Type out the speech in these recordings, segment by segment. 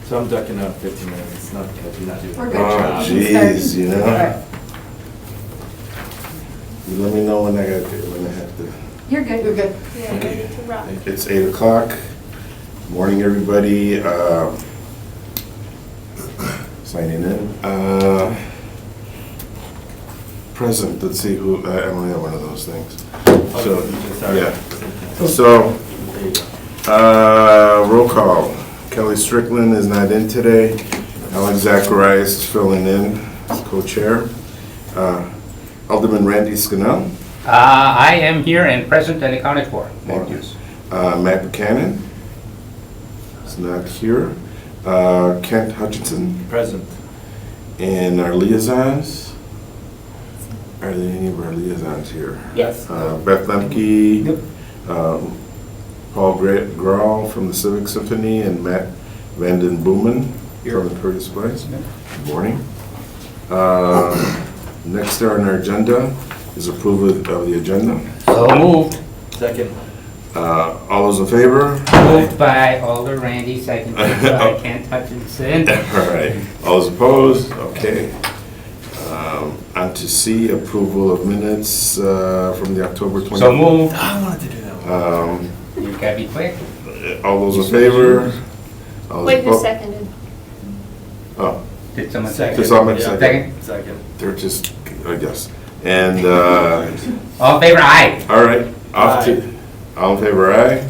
So I'm ducking out 15 minutes, not because you're not doing We're a good. great Oh, job. jeez, you know? Alright. You let me know when I have to. You're good. You're good. Yeah, ready to rock. It's 8 o'clock. Morning, everybody. Signing in. Present, let's see who, I only have one of those things. So, Sorry. yeah. So, There you go. roll call. Kelly Strickland is not in today. Alex Zacharias is filling in as co-chair. Alderman Randy Scannell. I am here and present and accounted for. Thank you. Matt Buchanan is not here. Kent Hutchinson. Present. And our liaisons. Are there any of our liaisons here? Yes. Beth Lemke. Paul Grawl from the Civic Symphony, and Matt Vanden Boomen from the Curtis Place. Good morning. Next on our agenda is approval of the agenda. So moved. Second. All those in favor? Moved by Alder Randy, seconded by Kent Hutchinson. All right. All those opposed? Okay. On to C, approval of minutes from the October 20th. So moved. I wanted to do that one. You gotta be quick. All those in favor? All those Wait, who opposed? seconded? Oh, Did someone Second. second? to some Yeah. extent. Second. Second. They're just, I guess. And, All in favor, aye. all right, off Aye. to, all in favor, aye?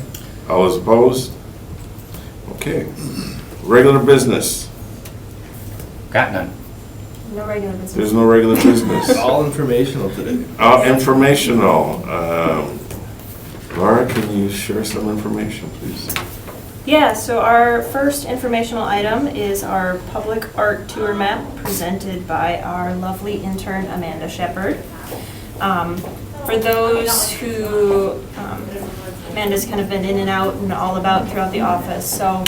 All those opposed? Okay. Regular business. Got none. No regular business. There's no regular business. All informational today. Informational. Laura, can you share some information, please? Yeah, so our first informational item is our public art tour map presented by our lovely intern Amanda Shepard. For those who, Amanda's kind of been in and out and all about throughout the office. So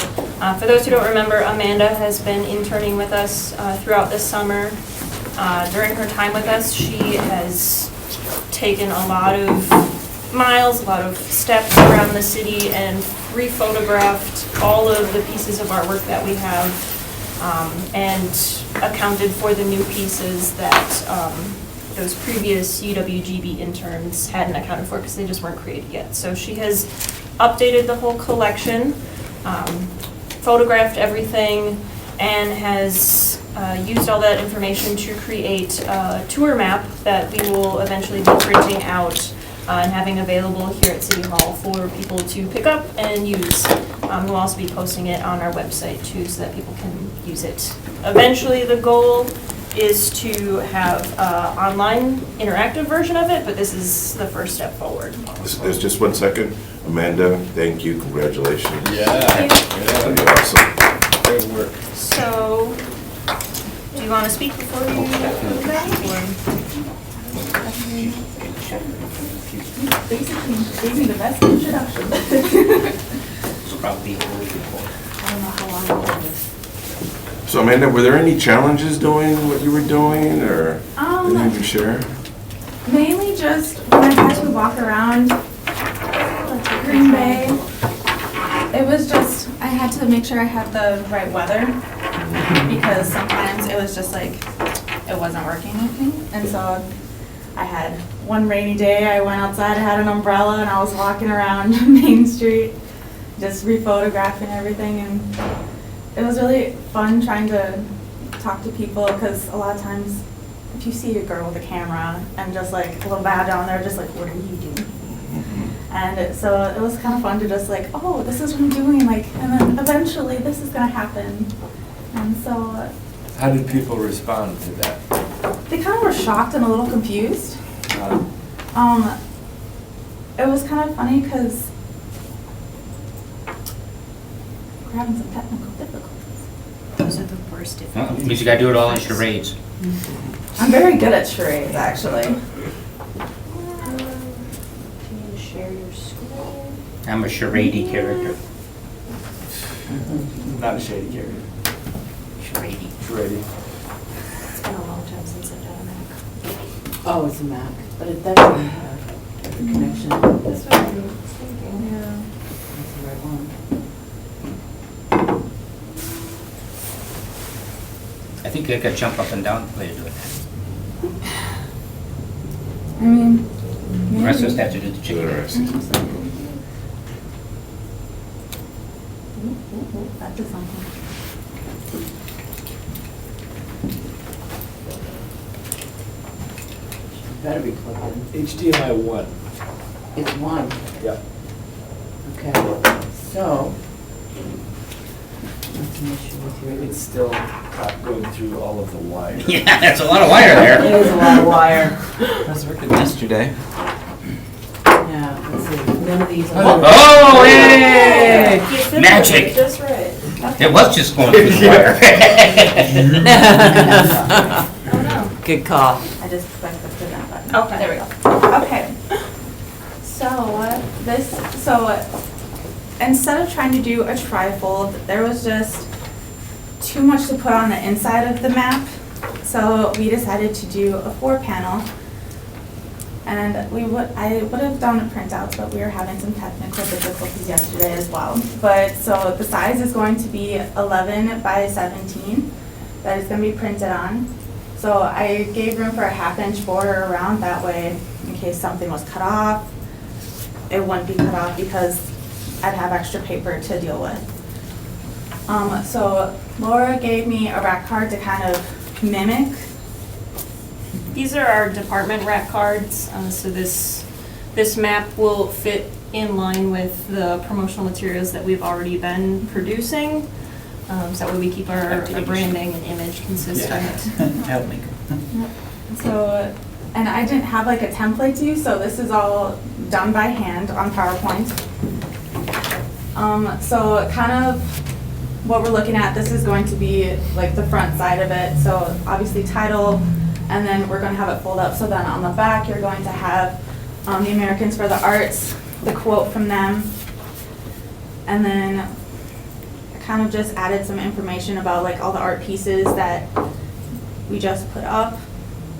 for those who don't remember, Amanda has been interning with us throughout this summer. During her time with us, she has taken a lot of miles, a lot of steps around the city and rephotographed all of the pieces of artwork that we have and accounted for the new pieces that those previous UWGB interns hadn't accounted for because they just weren't created yet. So she has updated the whole collection, photographed everything, and has used all that information to create a tour map that we will eventually be printing out and having available here at City Hall for people to pick up and use. We'll also be posting it on our website too so that people can use it. Eventually, the goal is to have an online interactive version of it, but this is the first step forward. There's just 1 second. Amanda, thank you, congratulations. Yeah. That'd be awesome. Great work. So, do you want to speak before you move back? Basically, gave me the best introduction. Probably a week before. I don't know how long it is. So Amanda, were there any challenges doing what you were doing, or anything you can share? Mainly just when I had to walk around Green Bay, it was just, I had to make sure I had the right weather because sometimes it was just like, it wasn't working with me. And so I had one rainy day, I went outside, I had an umbrella and I was walking around Main Street, just rephotographing everything. And it was really fun trying to talk to people because a lot of times if you see a girl with a camera and just like a little bad down there, just like, what are you doing? And so it was kind of fun to just like, oh, this is what I'm doing, like, and then eventually this is gonna happen. And so How did people respond to that? they kind of were shocked and a little confused. It was kind of funny because we're having some technical difficulties. Those are the worst difficulties. Means you gotta do it all in charades. I'm very good at charades, actually. Can you share your screen? I'm a charade character. Not a shady character. Charade. Shady. It's been a long time since I've done a Mac. Oh, it's a Mac, but it doesn't have a connection. That's what I was thinking. Yeah. That's the right one. think they could jump up and down to play to do it. I mean, The rest of us maybe. have to do the chicken. That does something. Better be plugged in. HDMI 1. It's one. Yep. Okay, so. What's an issue with your? It's still not going through all of the wires. Yeah, that's a lot of wire there. It is a lot of wire. I was working yesterday. Yeah, let's see, none of these are. Oh, yay! You fit it Magic. Just right. It was just going through the wire. Oh, no. Good call. I just clicked the that button. Okay. There we go. Okay. So instead of trying to do a trifold, there was just too much to put on the inside of the map. So we decided to do a 4-panel. And I would have done a printout, but we were having some technical difficulties yesterday as well. But so the size is going to be 11 by 17 that is going to be printed on. So I gave room for a 1/2-inch border around, that way in case something was cut off, it wouldn't be cut off because I'd have extra paper to deal with. So Laura gave me a rack card to kind of mimic. These are our department rack cards, so this map will fit in line with the promotional materials that we've already been producing. So that way we keep our branding and image consistent. Help me. So, and I didn't have like a template to use, so this is all done by hand on PowerPoint. So kind of what we're looking at, this is going to be like the front side of it. So obviously title, and then we're going to have it fold up. So then on the back, you're going to have the Americans for the Arts, the quote from them. And then I kind of just added some information about like all the art pieces that we just put up.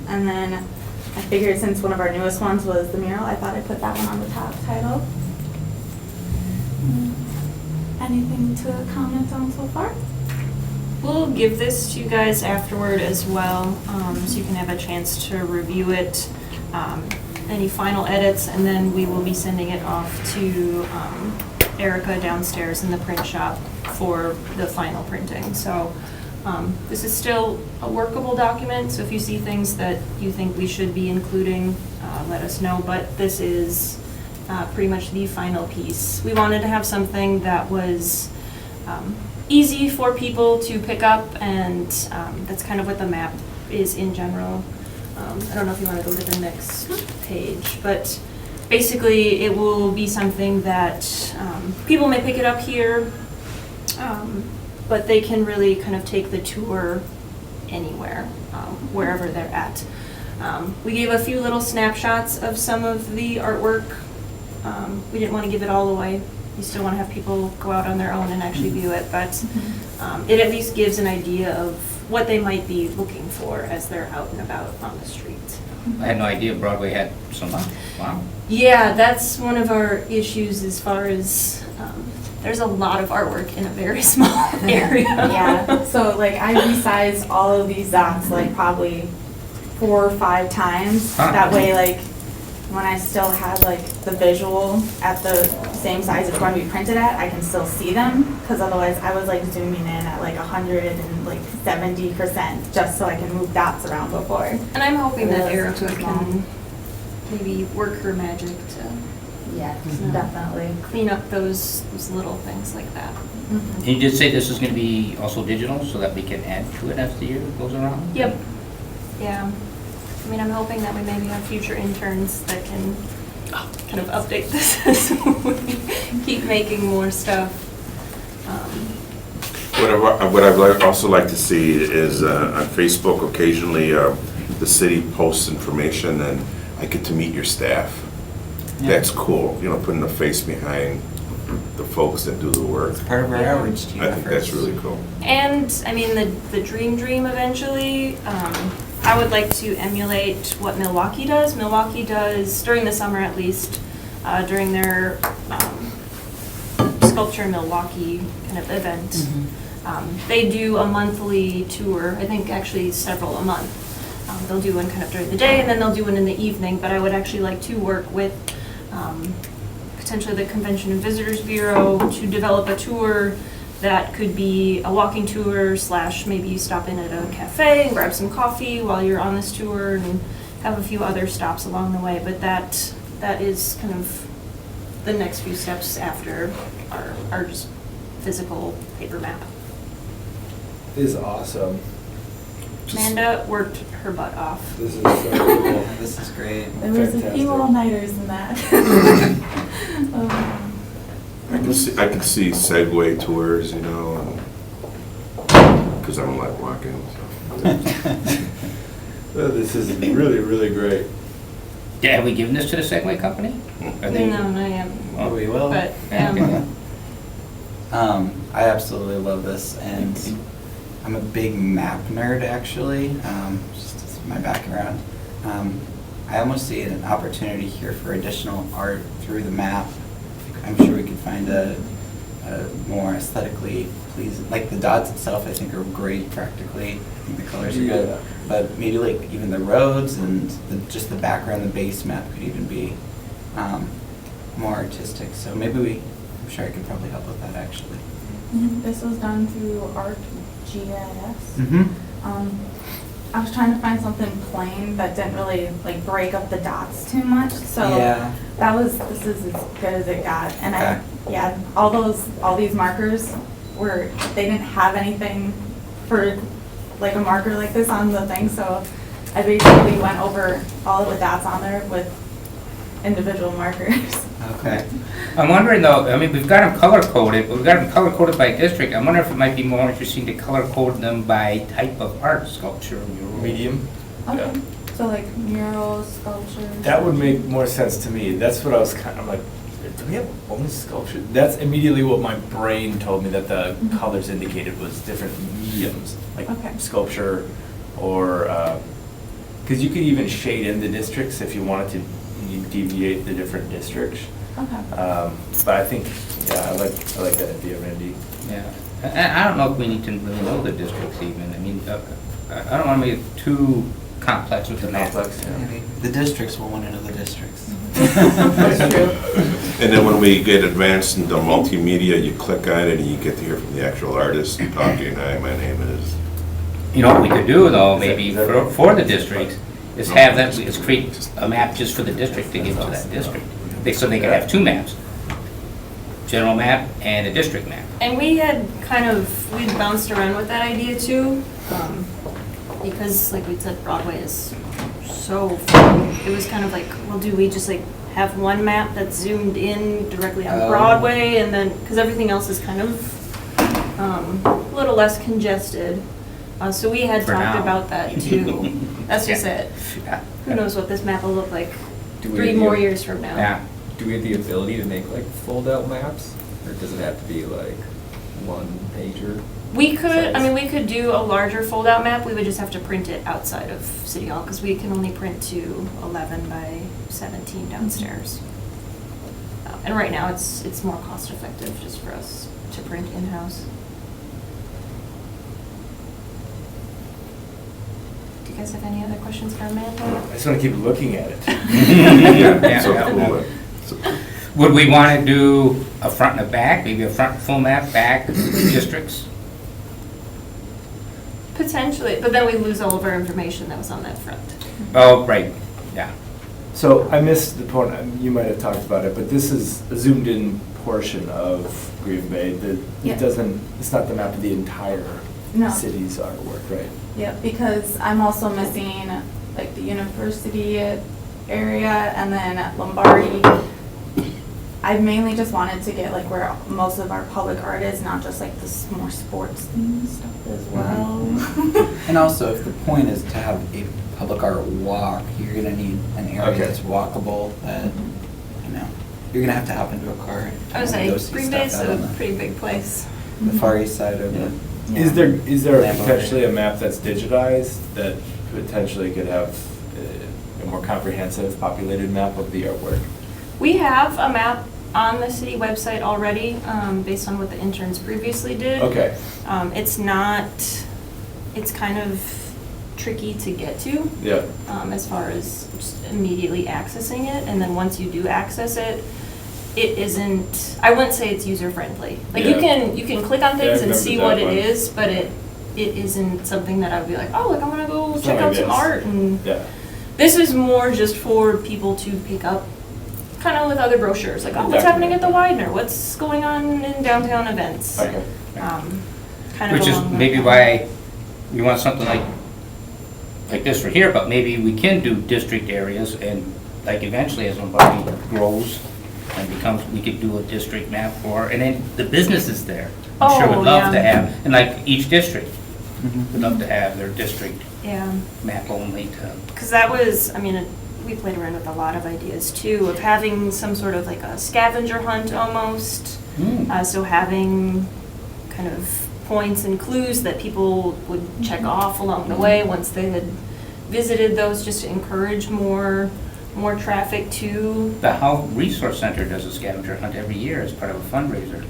And then I figured since one of our newest ones was the mural, I thought I'd put that one on the top title. Anything to comment on so far? We'll give this to you guys afterward as well, so you can have a chance to review it, any final edits, and then we will be sending it off to Erica downstairs in the print shop for the final printing. So this is still a workable document, so if you see things that you think we should be including, let us know, but this is pretty much the final piece. We wanted to have something that was easy for people to pick up, and that's kind of what the map is in general. I don't know if you want to go to the next page, but basically it will be something that people may pick it up here, but they can really kind of take the tour anywhere, wherever they're at. We gave a few little snapshots of some of the artwork. We didn't want to give it all away. We still want to have people go out on their own and actually view it, but it at least gives an idea of what they might be looking for as they're out and about on the street. I had no idea Broadway had some, wow. Yeah, that's one of our issues as far as, there's a lot of artwork in a very small area. Yeah, so like I resized all of these dots like probably 4 or 5 times. Huh. That way, like, when I still had like the visual at the same size it's going to be printed at, I can still see them, because otherwise I was like zooming in at like 170% just so I can move dots around before. And I'm hoping that Yeah, Erica that's too small. can maybe work her magic to Yes, definitely. clean up those little things like that. Mhm. You did say this is going to be also digital, so that we can add to it as the year goes around? Yep, yeah. I mean, I'm hoping that we maybe have future interns that can kind of update this as we keep making more stuff. What I'd also like to see is on Facebook occasionally, the city posts information and I get to meet your staff. That's cool, you know, putting a face behind the folks that do the work. Part of our Yeah. outreach team. I think that's really cool. And, I mean, the dream eventually, I would like to emulate what Milwaukee does. Milwaukee does, during the summer at least, during their Sculpture in Milwaukee kind of event. They do a monthly tour, I think actually several a month. They'll do one kind of during the day, and then they'll do one in the evening, but I would actually like to work with potentially the Convention and Visitors Bureau to develop a tour that could be a walking tour / maybe you stop in at a cafe and grab some coffee while you're on this tour and have a few other stops along the way. But that is kind of the next few steps after our just physical paper map. Is awesome. Amanda worked her butt off. This is so cool. This is great. There was a Fantastic. few all-nighters in that. I can see Segway tours, you know, because I don't like walking, so. This is really, really great. Yeah, have we given this to the Segway company? Are they? No, not yet. Oh, We will. But, Okay. I absolutely love this, and I'm a big map nerd, actually, just as my background. I almost see an opportunity here for additional art through the map. I'm sure we could find a more aesthetically pleasing, like the dots itself I think are great practically. I think the colors are good. Yeah. But maybe like even the roads and just the background, the base map could even be more artistic. So maybe I'm sure I could probably help with that actually. This was done through ArcGIS. Mm-hmm. I was trying to find something plain that didn't really like break up the dots too much. So Yeah. this is as good as it got. And Okay. all these markers they didn't have anything for like a marker like this on the thing. So I basically went over all of the dots on there with individual markers. Okay. I'm wondering though, I mean, we've got them color coded, but we've got them color coded by district. I'm wondering if it might be more interesting to color code them by type of art, sculpture, mural. Medium. Okay. So like murals, sculptures. That would make more sense to me. That's what I was kind of like, do we have only sculpture? That's immediately what my brain told me that the colors indicated was different mediums, like Okay. sculpture or, because you could even shade in the districts if you wanted to you deviate the different districts. Okay. But I think, yeah, I like that idea, Randy. Yeah, I don't know if we need to really know the districts even. I mean, I don't want to make it too complex with the map. Complex, yeah. Maybe the districts will want to know the districts. That's true. And then when we get advanced into multimedia, you click on it and you get to hear from the actual artist talking, hi, my name is. You know what we could do though, maybe Is that- for the districts, is have them, is create a map just for the district to give to that district. So they could have two maps, general map and a district map. And we'd bounced around with that idea too, because like we said, Broadway is so full. It was kind of like, well, do we just like have one map that's zoomed in directly on Broadway and then, because everything else is kind of a little less congested. So we had For talked now. about that too. That's just Yeah. it. Yeah. Who knows what this map will look like Do we 3 have the- more years from now. Yeah. Do we have the ability to make like fold-out maps, or does it have to be like one pager? We could do a larger fold-out map, we would just have to print it outside of City Hall, because we can only print to 11 by 17 downstairs. And right now, it's more cost-effective just for us to print in-house. Do you guys have any other questions for Amanda? I just want to keep looking at it. Yeah, So yeah. cool. So cool. Would we want to do a front and a back, maybe a front full map, back districts? Potentially, but then we lose all of our information that was on that front. Oh, right, yeah. So I missed the point, you might have talked about it, but this is a zoomed in portion of Green Bay. Yeah. It's not the map of the entire No. city's artwork, right? Yep, because I'm also missing like the university area and then at Lombardi. I mainly just wanted to get like where most of our public art is, not just like this more sports themed stuff as well. And also, if the point is to have a public art walk, you're gonna need an area Okay. that's walkable, that, you know, you're gonna have to hop into a car. and I would go say, see Green stuff Bay's out a on pretty big place. the far east side of the. Yeah. Is there Lambo. potentially a map that's digitized that potentially could have a more comprehensive populated map of the artwork? We have a map on the city website already, based on what the interns previously did. Okay. It's kind of tricky to get to, Yeah. as far as just immediately accessing it. And then once you do access it, it isn't, I wouldn't say it's user-friendly. Like, you Yeah. can click on Yeah, I things and remember see that what it one. is, but it isn't something that I would be like, oh, like, I'm gonna go It's check not out like some this. art. And Yeah. this is more just for people to pick up, kind of with other brochures, like, oh, what's happening at the Widener? What's going on in downtown events? Okay. Kind of Which is along that maybe line. why we want something like this for here, but maybe we can do district areas and like eventually as Lombardi grows and becomes, we could do a district map for, and then the businesses there. I'm sure Oh, would love to yeah. have, and like each district would love to have their district Yeah. map only to. Because that was, I mean, we played around with a lot of ideas too, of having some sort of like a scavenger hunt almost. So having kind of points and clues that people would check off along the way once they had visited those, just to encourage more traffic to. The Howe Resource Center does a scavenger hunt every year as part of a fundraiser.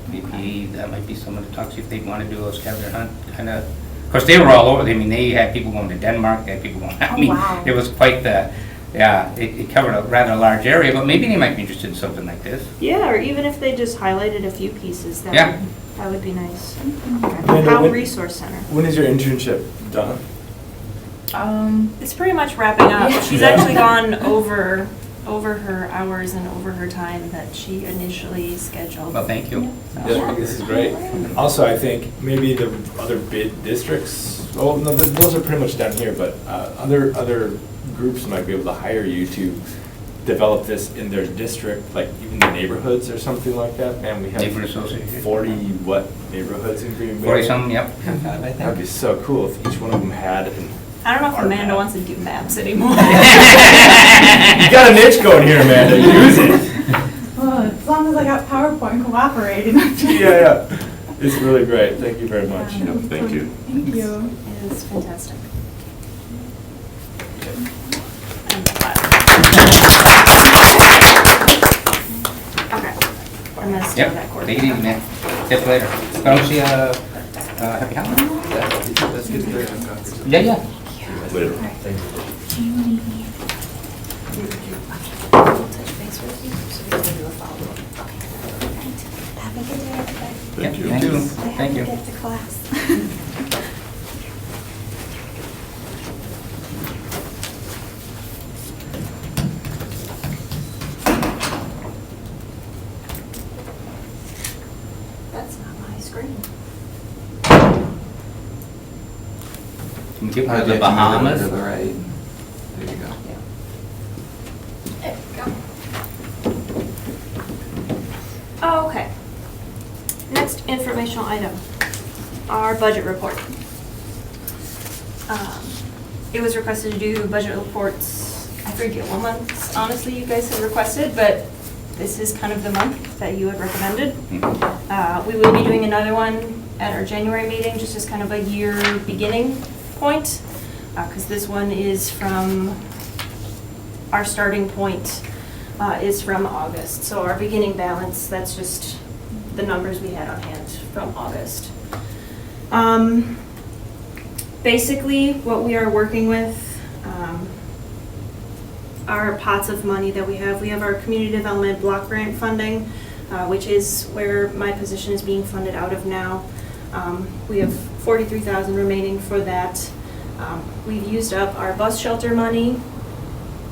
Maybe that might be someone to talk to if they want to do a scavenger hunt, kind of. Of course, they were all over. I mean, they had people going to Denmark, they had people going, I Oh, mean, wow. it was quite the, yeah, it covered a rather large area, but maybe they might be interested in something like this. Yeah, or even if they just highlighted a few pieces, Yeah. that would be nice. Amanda, Howe when- Resource Center. When is your internship done? It's pretty much wrapping up. She's Yeah. actually gone over her hours and over her time that she initially scheduled. Well, thank you. Yeah, this is great. Also, I think maybe the other bid districts, oh, no, those are pretty much down here, but other groups might be able to hire you to develop this in their district, like even the neighborhoods or something like that. Man, we Neighborhood have association. 40 what neighborhoods in Green Bay? 40-some, yep. That'd be so cool if each one of them had an I don't know if Art Amanda map. wants to do maps anymore. You got a niche going here, Amanda. Use it. Well, as long as I got PowerPoint cooperating. Yeah. It's really great. Thank you very much. Yep, thank you. Thank you. It is fantastic. Okay. I'm gonna steal that Yep, cord. take it easy, man. Catch you later. I don't see happy holidays. Let's get the Yeah, yeah. Later. I'll touch base with you so we can do a follow-up. Have a good day, everybody. Thank you. You too. I have Thank to you. get to class. That's not my screen. Can we get one of the Bahamas? To the right. There you go. There we go. Oh, okay. Next informational item, our budget report. It was requested to do budget reports, I forget what months, honestly, you guys had requested, but this is kind of the month that you had recommended. We will be doing another one at our January meeting, just as kind of a year beginning point, because this one is from, our starting point is from August. So our beginning balance, that's just the numbers we had on hand from August. Basically, what we are working with are pots of money that we have. We have our community development block grant funding, which is where my position is being funded out of now. We have $43,000 remaining for that. We've used up our bus shelter money,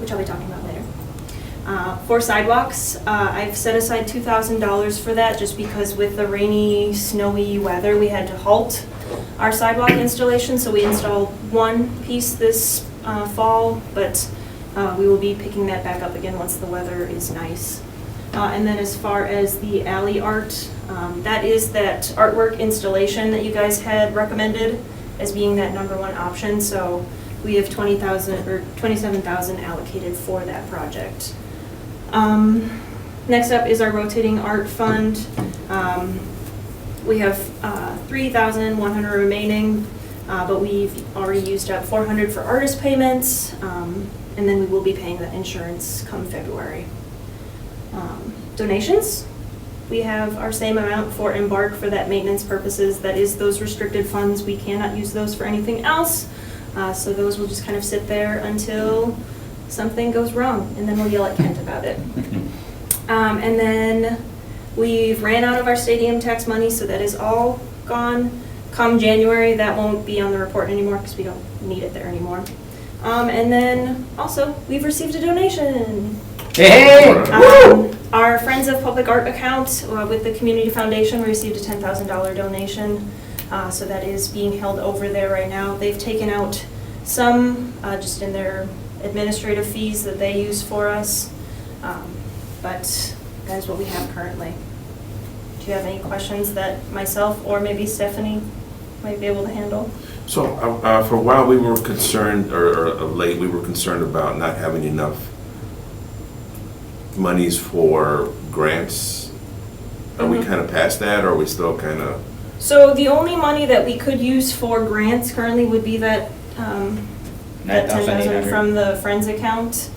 which I'll be talking about later. For sidewalks, I've set aside $2,000 for that just because with the rainy, snowy weather, we had to halt our sidewalk installation. So we installed one piece this fall, but we will be picking that back up again once the weather is nice. And then as far as the alley art, that is that artwork installation that you guys had recommended as being that #1 option. So we have $27,000 allocated for that project. Next up is our rotating art fund. We have $3,100 remaining, but we've already used up $400 for artist payments, and then we will be paying the insurance come February. Donations, we have our same amount for Embark for that maintenance purposes. That is those restricted funds. We cannot use those for anything else. So those will just kind of sit there until something goes wrong, and then we'll yell at Kent about it. And then we've ran out of our stadium tax money, so that is all gone. Come January, that won't be on the report anymore because we don't need it there anymore. And then also, we've received a donation. Hey! Our Friends of Public Art account with the Community Foundation, we received a $10,000 donation. So that is being held over there right now. They've taken out some just in their administrative fees that they use for us. But that is what we have currently. Do you have any questions that myself or maybe Stephanie might be able to handle? So for a while, we were concerned, or of late, we were concerned about not having enough monies for grants. Are we kind of past that, or are we still kind of? So the only money that we could use for grants currently would be that that 10,000 from the Friends account.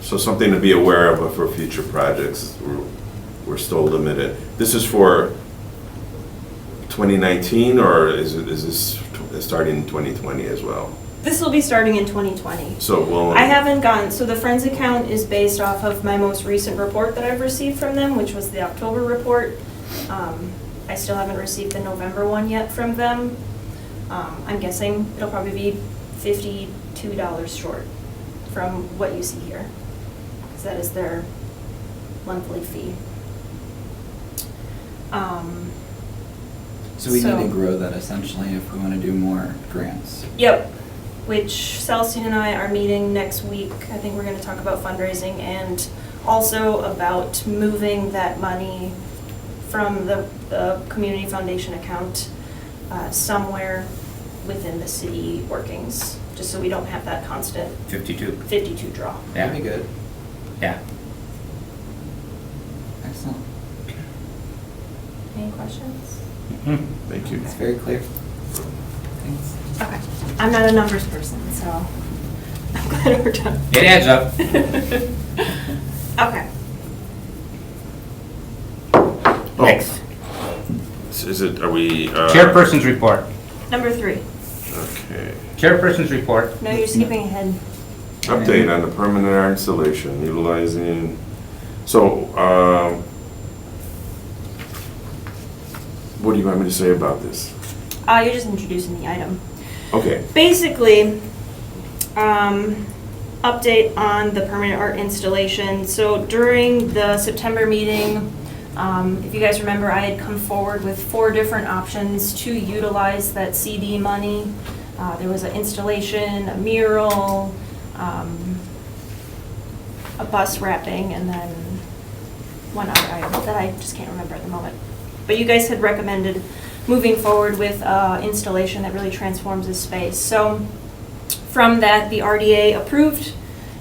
So something to be aware of for future projects. We're still limited. This is for 2019, or is this starting in 2020 as well? This will be starting in 2020. So we'll. I haven't gotten, so the Friends account is based off of my most recent report that I've received from them, which was the October report. I still haven't received the November one yet from them. I'm guessing it'll probably be $52 short from what you see here, because that is their monthly fee. So we need to grow that essentially if we want to do more grants. Yep, which Celestine and I are meeting next week. I think we're going to talk about fundraising and also about moving that money from the Community Foundation account somewhere within the city workings, just so we don't have that constant 52 draw. Yeah. That'd be good. Yeah. Excellent. Any questions? Thank you. It's very clear. Thanks. Okay. I'm not a numbers person, so I'm glad we're done. It adds up. Okay. Oh, Next. Is it, are we? Chairperson's report. Number 3. Okay. Chairperson's report. No, you're skipping ahead. Update on the permanent art installation, utilizing, so, what do you want me to say about this? You're just introducing the item. Okay. Basically, update on the permanent art installation. So during the September meeting, if you guys remember, I had come forward with 4 different options to utilize that CD money. There was an installation, a mural, a bus wrapping, and then one other item that I just can't remember at the moment. But you guys had recommended moving forward with installation that really transforms this space. So from that, the RDA approved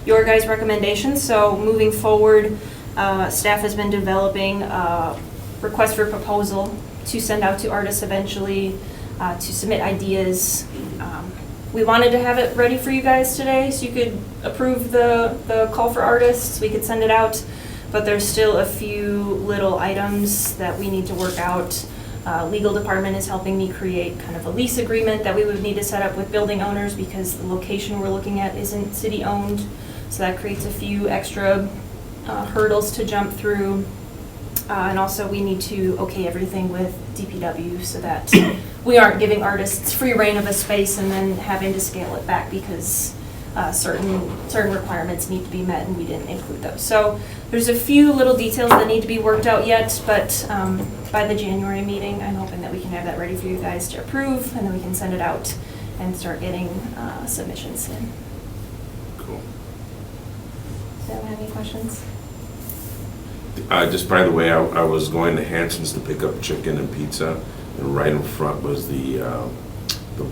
your guys' recommendations. So moving forward, staff has been developing a request for proposal to send out to artists eventually to submit ideas. We wanted to have it ready for you guys today so you could approve the call for artists. We could send it out, but there's still a few little items that we need to work out. Legal department is helping me create kind of a lease agreement that we would need to set up with building owners because the location we're looking at isn't city owned. So that creates a few extra hurdles to jump through. And also we need to okay everything with DPW so that we aren't giving artists free reign of a space and then having to scale it back because certain requirements need to be met and we didn't include those. So there's a few little details that need to be worked out yet, but by the January meeting, I'm hoping that we can have that ready for you guys to approve and then we can send it out and start getting submissions in. Cool. Does anyone have any questions? Just by the way, I was going to Hanson's to pick up chicken and pizza, and right in front was the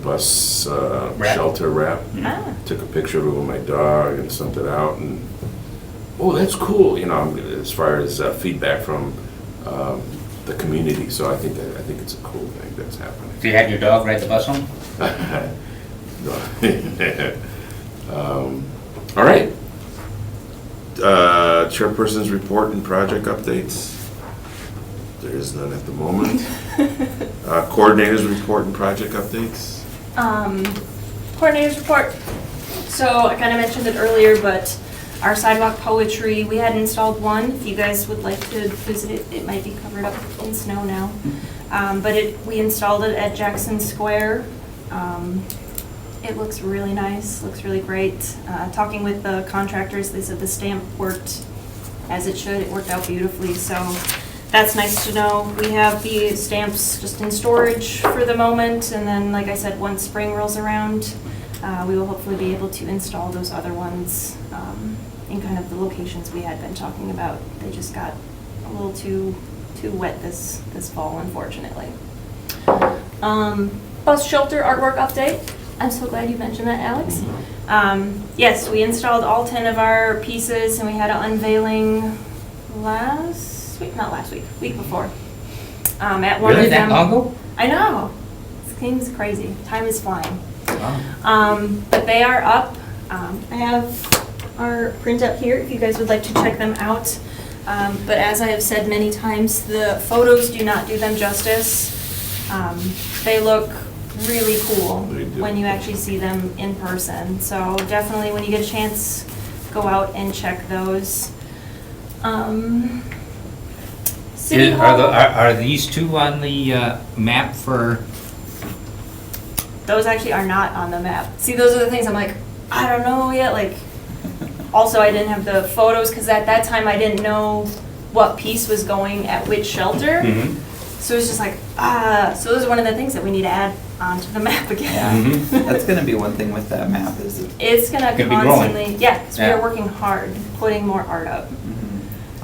bus shelter wrap. Ah. Took a picture of it with my dog and sent it out, and oh, that's cool. You know, as far as feedback from the community. So I think it's a cool thing that's happening. So you had your dog ride the bus home? All right. Chairperson's report and project updates. There is none at the moment. Coordinators report and project updates. Coordinators report. So I kind of mentioned it earlier, but our sidewalk poetry, we had installed one. If you guys would like to visit it, it might be covered up in snow now. But we installed it at Jackson Square. It looks really nice, looks really great. Talking with the contractors, they said the stamp worked as it should. It worked out beautifully, so that's nice to know. We have the stamps just in storage for the moment, and then, like I said, once spring rolls around, we will hopefully be able to install those other ones in kind of the locations we had been talking about. They just got a little too wet this fall, unfortunately. Bus shelter artwork update. I'm so glad you mentioned that, Alex. Yes, we installed all 10 of our pieces, and we had an unveiling week before. At one Really, of them. that long ago? I know. This thing's crazy. Time is flying. Wow. But they are up. I have our printout here if you guys would like to check them out. But as I have said many times, the photos do not do them justice. They look really cool They do. when you actually see them in person. So definitely when you get a chance, go out and check those. City Hall. Are these two on the map for, Those actually are not on the map. See, those are the things I'm like, I don't know yet. Like, also I didn't have the photos because at that time I didn't know what piece was going at which shelter. So it's just like, so those are one of the things that we need to add onto the map again. Yeah, that's gonna be one thing with that map is It's gonna Gonna be growing. constantly, yeah, because we Yeah. are working hard, putting more art up.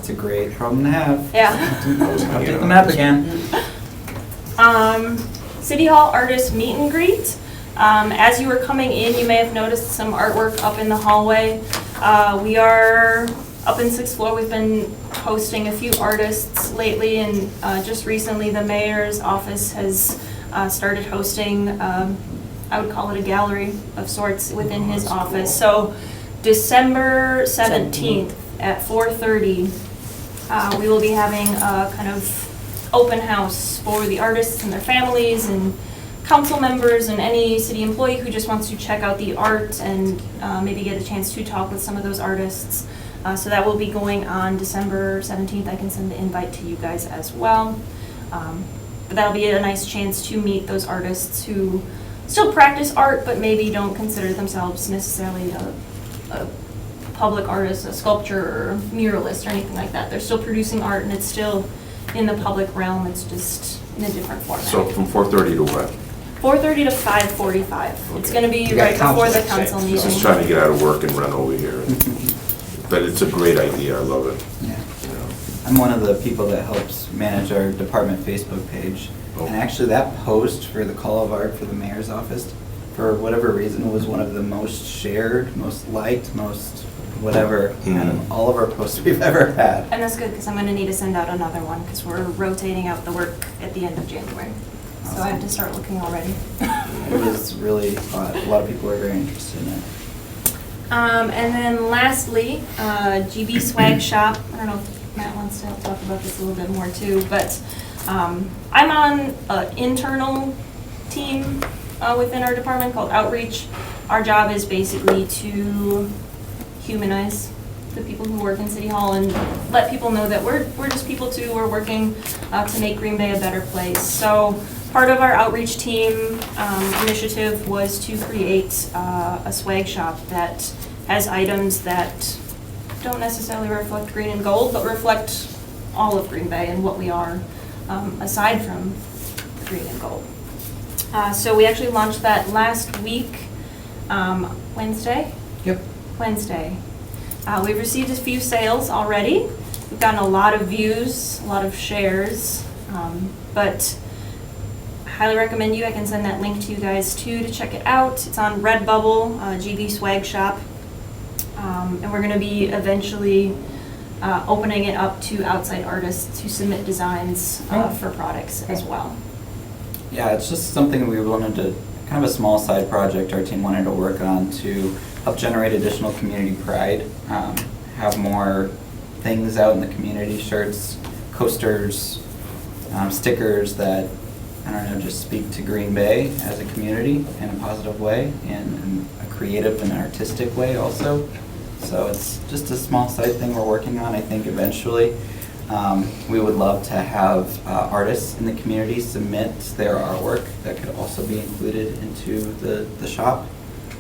it's a great problem to have. Yeah. Update the map again. City Hall Artist Meet and Greet. As you were coming in, you may have noticed some artwork up in the hallway. We are up in 6th floor. We've been hosting a few artists lately, and just recently the mayor's office has started hosting, I would call it a gallery of sorts within his office. So December 17th at 4:30, we will be having a kind of open house for the artists and their families and council members and any city employee who just wants to check out the art and maybe get a chance to talk with some of those artists. So that will be going on December 17th. I can send the invite to you guys as well. But that'll be a nice chance to meet those artists who still practice art but maybe don't consider themselves necessarily a public artist, a sculptor or muralist or anything like that. They're still producing art and it's still in the public realm. It's just in a different format. So from 4:30 to what? 4:30 to 5:45. It's going to be You got right before the council, council right? meeting. Just trying to get out of work and run over here. But it's a great idea, I love it. Yeah. You know. I'm one of the people that helps manage our department Facebook page. Oh. And actually that post for the Call of Art for the mayor's office, for whatever reason, was one of the most shared, most liked, most whatever, out of all of our posts we've ever had. And that's good because I'm going to need to send out another one because we're rotating out the work at the end of January. So I have to start looking already. It was really, a lot of people were very interested in it. And then lastly, GB Swag Shop. I don't know if Matt wants to talk about this a little bit more too, but I'm on an internal team within our department called Outreach. Our job is basically to humanize the people who work in City Hall and let people know that we're just people too. We're working to make Green Bay a better place. So part of our outreach team initiative was to create a swag shop that has items that don't necessarily reflect green and gold, but reflect all of Green Bay and what we are, aside from the green and gold. So we actually launched that last week, Wednesday? Yep. Wednesday. We've received a few sales already. We've gotten a lot of views, a lot of shares, but I highly recommend you. I can send that link to you guys too to check it out. It's on Redbubble, GB Swag Shop, and we're going to be eventually opening it up to outside artists to submit designs for products as well. Yeah, it's just something we wanted to, kind of a small side project our team wanted to work on to help generate additional community pride. have more things out in the community, shirts, coasters, stickers that, I don't know, just speak to Green Bay as a community in a positive way and in a creative and artistic way also. So it's just a small side thing we're working on. I think eventually we would love to have artists in the community submit their artwork that could also be included into the shop.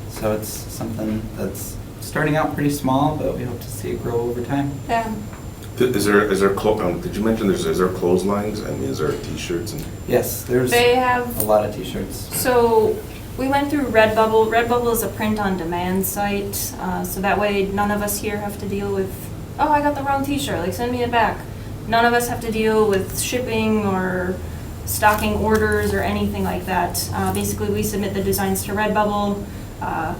So it's something that's starting out pretty small, but we hope to see it grow over time. Yeah. Is there, did you mention is there clotheslines? I mean, is there T-shirts and? Yes, there's They have a lot of T-shirts. So we went through Redbubble. Redbubble is a print-on-demand site, so that way none of us here have to deal with, oh, I got the wrong T-shirt, like send me it back. None of us have to deal with shipping or stocking orders or anything like that. Basically, we submit the designs to Redbubble.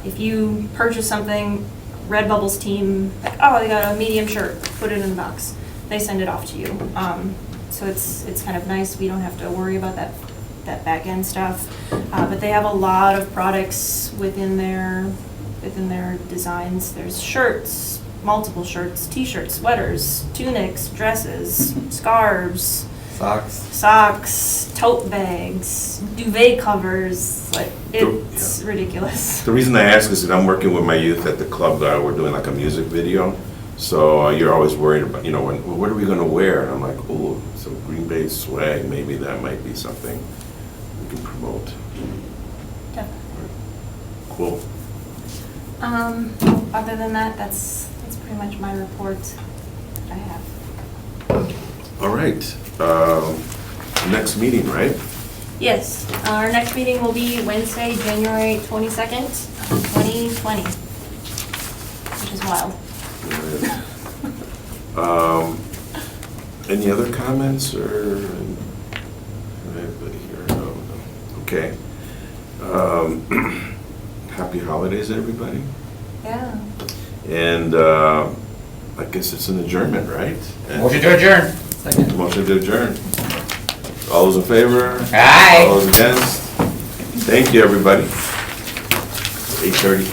If you purchase something, Redbubble's team, like, oh, they got a medium shirt, put it in the box. They send it off to you. So it's kind of nice. We don't have to worry about that back end stuff. But they have a lot of products within their designs. There's shirts, multiple shirts, t-shirts, sweaters, tunics, dresses, scarves, socks, tote bags, duvet covers. Like, it's ridiculous. The reason I ask is that I'm working with my youth at the club. We're doing like a music video. So you're always worried about, what are we going to wear? And I'm like, oh, so Green Bay swag, maybe that might be something we can promote. Definitely. Cool. Other than that, that's pretty much my report that I have. All right. Next meeting, right? Yes, our next meeting will be Wednesday, January 22nd, 2020, which is wild. Any other comments or anybody here? No. Okay. Happy holidays, everybody. Yeah. And I guess it's an adjournment, right? And Motion to adjourn. Second. motion to adjourn. All those in favor? Aye. All those against? Thank you, everybody. 8:33.